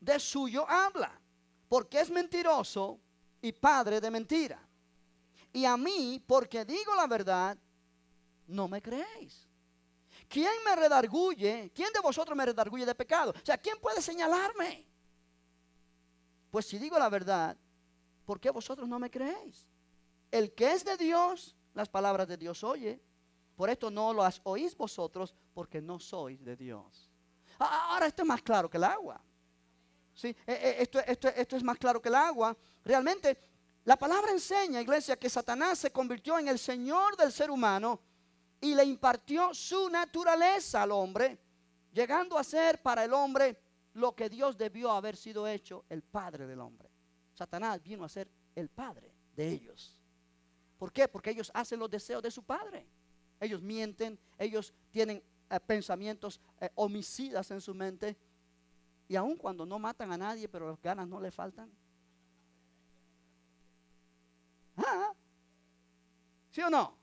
de suyo habla, porque es mentiroso y padre de mentira. Y a mí, porque digo la verdad, no me creéis. ¿Quién me redarguye? ¿Quién de vosotros me redarguye de pecado? O sea, ¿quién puede señalarme? Pues si digo la verdad, ¿por qué vosotros no me creéis? El que es de Dios, las palabras de Dios oye. Por esto no las oís vosotros, porque no sois de Dios. Ahora esto es más claro que el agua. ¿Sí? Esto es más claro que el agua. Realmente, la palabra enseña, iglesia, que Satanás se convirtió en el Señor del ser humano y le impartió su naturaleza al hombre, llegando a ser para el hombre lo que Dios debió haber sido hecho, el padre del hombre. Satanás vino a ser el padre de ellos. ¿Por qué? Porque ellos hacen los deseos de su padre. Ellos mienten, ellos tienen pensamientos homicidas en su mente. Y aun cuando no matan a nadie, pero las ganas no le faltan. ¿Ah? ¿Sí o no?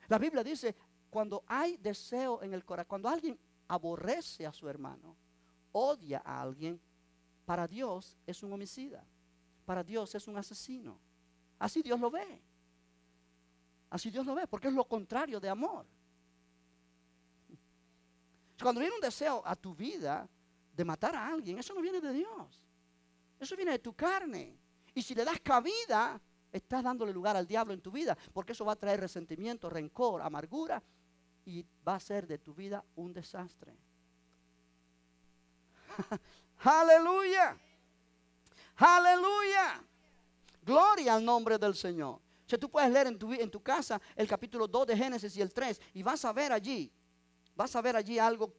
La Biblia dice, cuando hay deseo en el corazón, cuando alguien aborrece a su hermano, odia a alguien, para Dios es un homicida. Para Dios es un asesino. Así Dios lo ve. Así Dios lo ve, porque es lo contrario de amor. Cuando viene un deseo a tu vida de matar a alguien, eso no viene de Dios. Eso viene de tu carne. Y si le das cabida, estás dándole lugar al diablo en tu vida, porque eso va a traer resentimiento, rencor, amargura, y va a ser de tu vida un desastre. Aleluya. Aleluya. Gloria al nombre del Señor. O sea, tú puedes leer en tu casa el capítulo 2 de Génesis y el 3 y vas a ver allí algo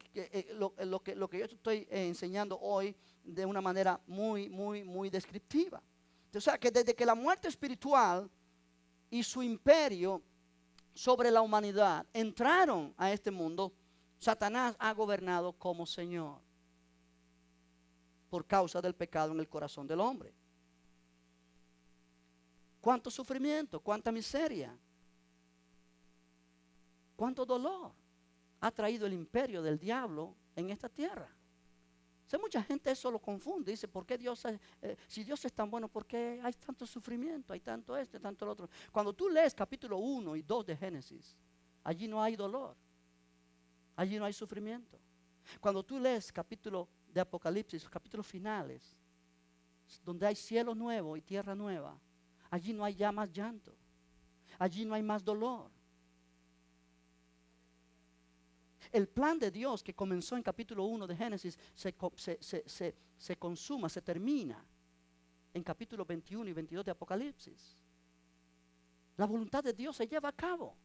lo que yo estoy enseñando hoy de una manera muy descriptiva. O sea, que desde que la muerte espiritual y su imperio sobre la humanidad entraron a este mundo, Satanás ha gobernado como Señor por causa del pecado en el corazón del hombre. Cuánto sufrimiento, cuánta miseria, cuánto dolor ha traído el imperio del diablo en esta tierra. O sea, mucha gente eso lo confunde. Dice, ¿por qué Dios, si Dios es tan bueno, por qué hay tanto sufrimiento, hay tanto esto, tanto lo otro? Cuando tú lees capítulo 1 y 2 de Génesis, allí no hay dolor, allí no hay sufrimiento. Cuando tú lees capítulo de Apocalipsis, capítulos finales, donde hay cielo nuevo y tierra nueva, allí no hay ya más llanto, allí no hay más dolor. El plan de Dios que comenzó en capítulo 1 de Génesis se consuma, se termina en capítulo 21 y 22 de Apocalipsis. La voluntad de Dios se lleva a cabo.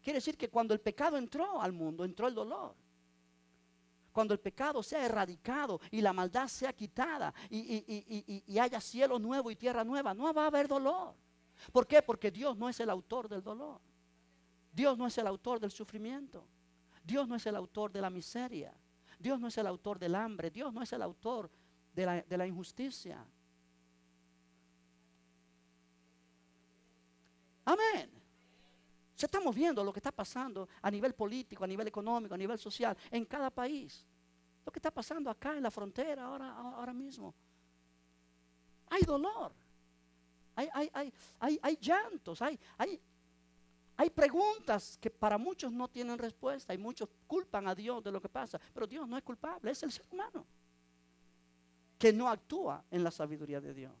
Quiere decir que cuando el pecado entró al mundo, entró el dolor. Cuando el pecado sea erradicado y la maldad sea quitada y haya cielo nuevo y tierra nueva, no va a haber dolor. ¿Por qué? Porque Dios no es el autor del dolor. Dios no es el autor del sufrimiento. Dios no es el autor de la miseria. Dios no es el autor del hambre. Dios no es el autor de la injusticia. Amén. Estamos viendo lo que está pasando a nivel político, a nivel económico, a nivel social, en cada país. Lo que está pasando acá en la frontera ahora mismo. Hay dolor. Hay llantos. Hay preguntas que para muchos no tienen respuesta y muchos culpan a Dios de lo que pasa, pero Dios no es culpable, es el ser humano que no actúa en la sabiduría de Dios.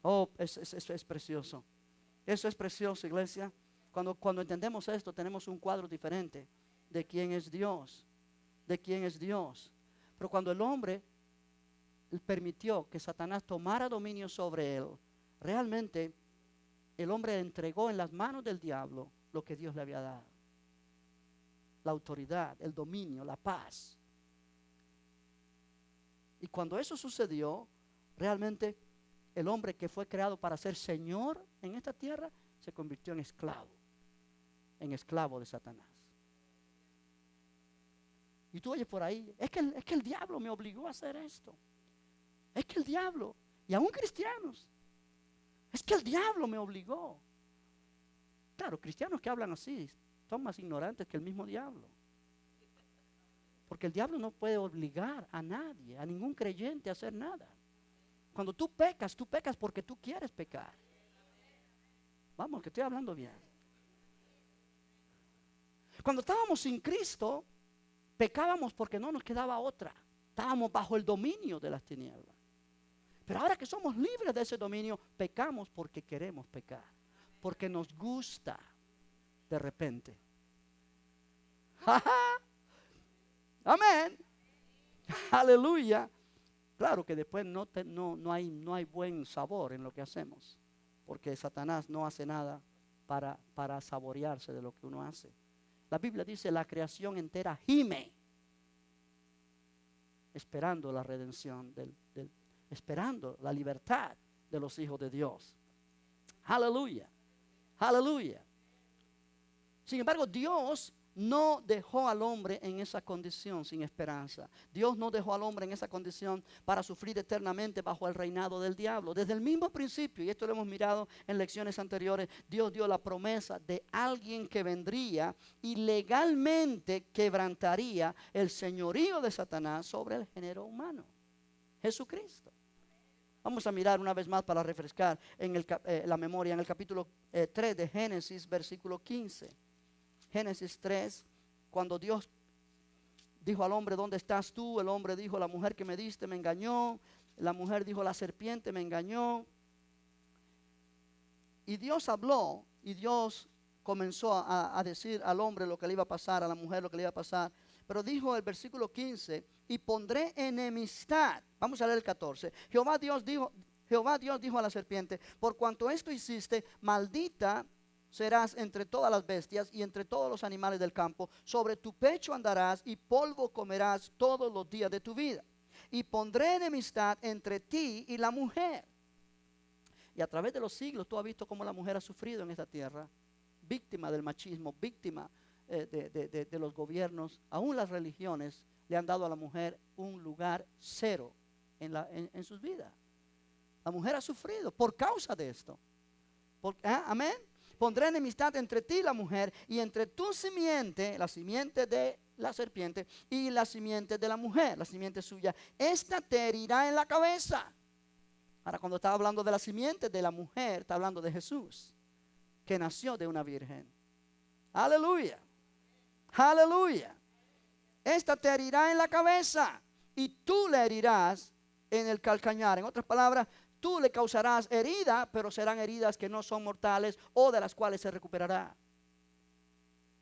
Oh, eso es precioso. Eso es precioso, iglesia. Cuando entendemos esto, tenemos un cuadro diferente de quién es Dios, de quién es Dios. Pero cuando el hombre permitió que Satanás tomara dominio sobre él, realmente el hombre entregó en las manos del diablo lo que Dios le había dado. La autoridad, el dominio, la paz. Y cuando eso sucedió, realmente el hombre que fue creado para ser Señor en esta tierra, se convirtió en esclavo de Satanás. Y tú oyes por ahí, es que el diablo me obligó a hacer esto. Es que el diablo, y aún cristianos, es que el diablo me obligó. Claro, cristianos que hablan así son más ignorantes que el mismo diablo. Porque el diablo no puede obligar a nadie, a ningún creyente a hacer nada. Cuando tú pecas porque tú quieres pecar. Vamos, que estoy hablando bien. Cuando estábamos sin Cristo, pecábamos porque no nos quedaba otra. Estábamos bajo el dominio de las tinieblas. Pero ahora que somos libres de ese dominio, pecamos porque queremos pecar. Porque nos gusta de repente. Amén. Aleluya. Claro que después no hay buen sabor en lo que hacemos. Porque Satanás no hace nada para saborearse de lo que uno hace. La Biblia dice: la creación entera gime, esperando la redención, esperando la libertad de los hijos de Dios. Aleluya, aleluya. Sin embargo, Dios no dejó al hombre en esa condición sin esperanza. Dios no dejó al hombre en esa condición para sufrir eternamente bajo el reinado del diablo. Desde el mismo principio, y esto lo hemos mirado en lecciones anteriores, Dios dio la promesa de alguien que vendría y legalmente quebrantaría el señorío de Satanás sobre el género humano: Jesucristo. Vamos a mirar una vez más para refrescar en la memoria en el capítulo 3 de Génesis, versículo 15. Génesis 3, cuando Dios dijo al hombre: ¿dónde estás tú? El hombre dijo: la mujer que me diste me engañó. La mujer dijo: la serpiente me engañó. Y Dios habló, y Dios comenzó a decir al hombre lo que le iba a pasar, a la mujer lo que le iba a pasar. Pero dijo el versículo 15: y pondré enemistad. Vamos a leer el 14. Jehová Dios dijo a la serpiente: por cuanto esto hiciste, maldita serás entre todas las bestias y entre todos los animales del campo. Sobre tu pecho andarás y polvo comerás todos los días de tu vida. Y pondré enemistad entre ti y la mujer. Y a través de los siglos tú has visto cómo la mujer ha sufrido en esta tierra, víctima del machismo, víctima de los gobiernos. Aún las religiones le han dado a la mujer un lugar cero en sus vidas. La mujer ha sufrido por causa de esto. Amén. Pondré enemistad entre ti y la mujer, y entre tu simiente, la simiente de la serpiente, y la simiente de la mujer, la simiente suya. Esta te herirá en la cabeza. Ahora, cuando está hablando de la simiente de la mujer, está hablando de Jesús, que nació de una virgen. Aleluya, aleluya. Esta te herirá en la cabeza, y tú le herirás en el calcañar. En otras palabras, tú le causarás herida, pero serán heridas que no son mortales o de las cuales se recuperará.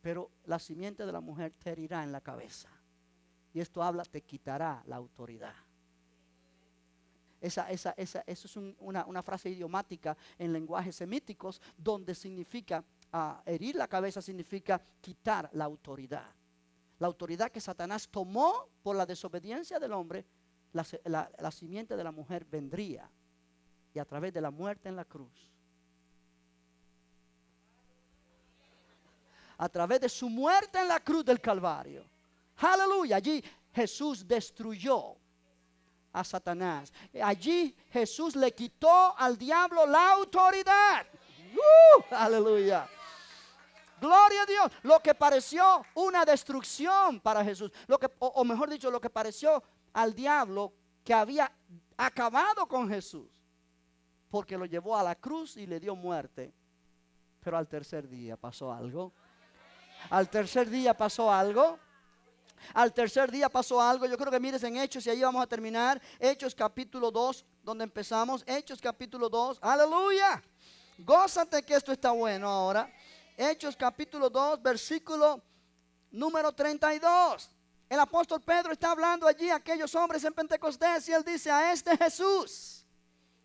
Pero la simiente de la mujer te herirá en la cabeza. Y esto habla, te quitará la autoridad. Eso es una frase idiomática en lenguajes semíticos, donde significa, herir la cabeza significa quitar la autoridad. La autoridad que Satanás tomó por la desobediencia del hombre, la simiente de la mujer vendría. Y a través de la muerte en la cruz, a través de su muerte en la cruz del Calvario, aleluya, allí Jesús destruyó a Satanás. Allí Jesús le quitó al diablo la autoridad. Aleluya, gloria a Dios. Lo que pareció una destrucción para Jesús, o mejor dicho, lo que pareció al diablo que había acabado con Jesús, porque lo llevó a la cruz y le dio muerte. Pero al tercer día pasó algo. Al tercer día pasó algo. Al tercer día pasó algo. Yo creo que mires en Hechos, y ahí vamos a terminar. Hechos capítulo 2, donde empezamos. Hechos capítulo 2. Aleluya. Gózate que esto está bueno ahora. Hechos capítulo 2, versículo número 32. El apóstol Pedro está hablando allí a aquellos hombres en Pentecostés, y él dice: a este Jesús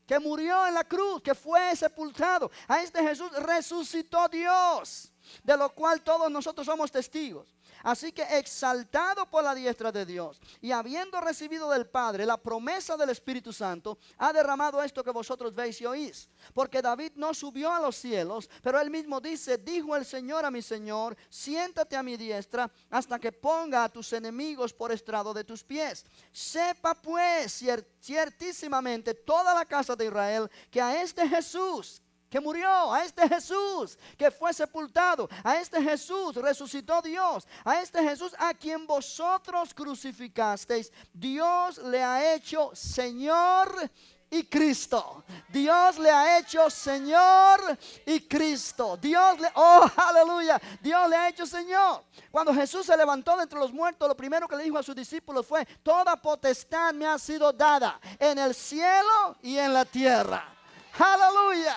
que murió en la cruz, que fue sepultado, a este Jesús resucitó Dios, de lo cual todos nosotros somos testigos. Así que exaltado por la diestra de Dios y habiendo recibido del Padre la promesa del Espíritu Santo, ha derramado esto que vosotros veis y oís. Porque David no subió a los cielos, pero él mismo dice: dijo el Señor a mi Señor, siéntate a mi diestra hasta que ponga a tus enemigos por estrado de tus pies. Sepa pues ciertísimamente toda la casa de Israel que a este Jesús que murió, a este Jesús que fue sepultado, a este Jesús resucitó Dios, a este Jesús a quien vosotros crucificasteis, Dios le ha hecho Señor y Cristo. Dios le ha hecho Señor y Cristo. Oh, aleluya, Dios le ha hecho Señor. Cuando Jesús se levantó de entre los muertos, lo primero que le dijo a sus discípulos fue: toda potestad me ha sido dada en el cielo y en la tierra. Aleluya.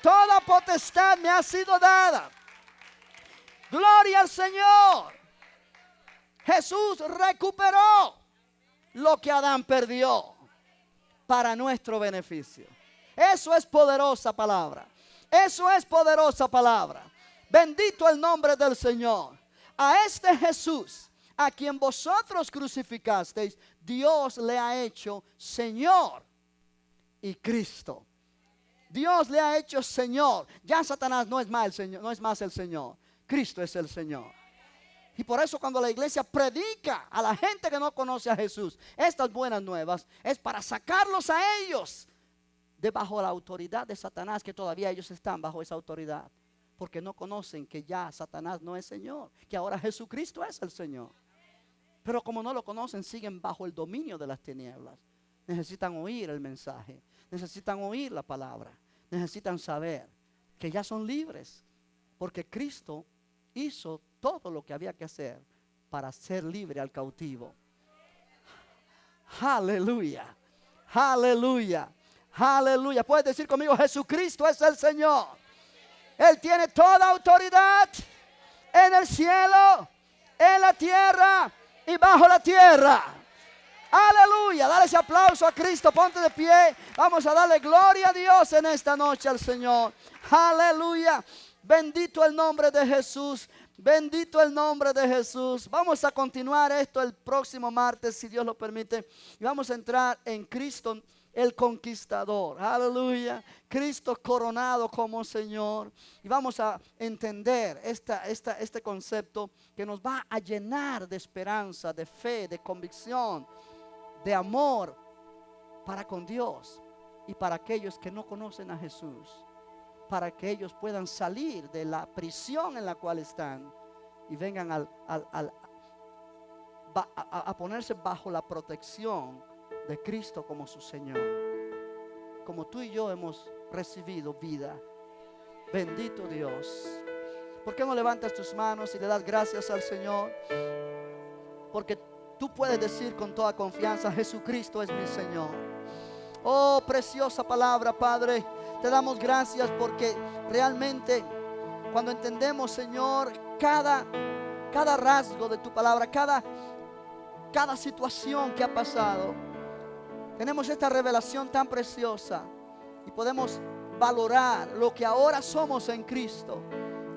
Toda potestad me ha sido dada. Gloria al Señor. Jesús recuperó lo que Adán perdió para nuestro beneficio. Eso es poderosa palabra. Eso es poderosa palabra. Bendito el nombre del Señor. A este Jesús, a quien vosotros crucificasteis, Dios le ha hecho Señor y Cristo. Dios le ha hecho Señor. Ya Satanás no es más el Señor, no es más el Señor. Cristo es el Señor. Y por eso cuando la iglesia predica a la gente que no conoce a Jesús estas buenas nuevas, es para sacarlos a ellos de bajo la autoridad de Satanás, que todavía ellos están bajo esa autoridad, porque no conocen que ya Satanás no es Señor, que ahora Jesucristo es el Señor. Pero como no lo conocen, siguen bajo el dominio de las tinieblas. Necesitan oír el mensaje, necesitan oír la palabra, necesitan saber que ya son libres, porque Cristo hizo todo lo que había que hacer para ser libre al cautivo. Aleluya, aleluya, aleluya. Puedes decir conmigo: Jesucristo es el Señor. Él tiene toda autoridad en el cielo, en la tierra y bajo la tierra. Aleluya, dale ese aplauso a Cristo, ponte de pie. Vamos a darle gloria a Dios en esta noche al Señor. Aleluya, bendito el nombre de Jesús. Bendito el nombre de Jesús. Vamos a continuar esto el próximo martes, si Dios lo permite. Y vamos a entrar en Cristo el conquistador. Aleluya. Cristo coronado como Señor. Y vamos a entender este concepto que nos va a llenar de esperanza, de fe, de convicción, de amor para con Dios y para aquellos que no conocen a Jesús, para que ellos puedan salir de la prisión en la cual están y vengan a ponerse bajo la protección de Cristo como su Señor, como tú y yo hemos recibido vida. Bendito Dios. ¿Por qué no levantas tus manos y le das gracias al Señor? Porque tú puedes decir con toda confianza: Jesucristo es mi Señor. Oh, preciosa palabra, Padre. Te damos gracias porque realmente cuando entendemos, Señor, cada rasgo de tu palabra, cada situación que ha pasado, tenemos esta revelación tan preciosa y podemos valorar lo que ahora somos en Cristo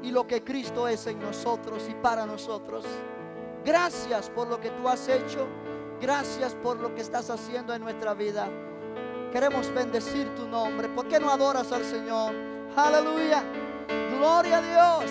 y lo que Cristo es en nosotros y para nosotros. Gracias por lo que tú has hecho. Gracias por lo que estás haciendo en nuestra vida. Queremos bendecir tu nombre. ¿Por qué no adoras al Señor? Aleluya. Gloria a Dios.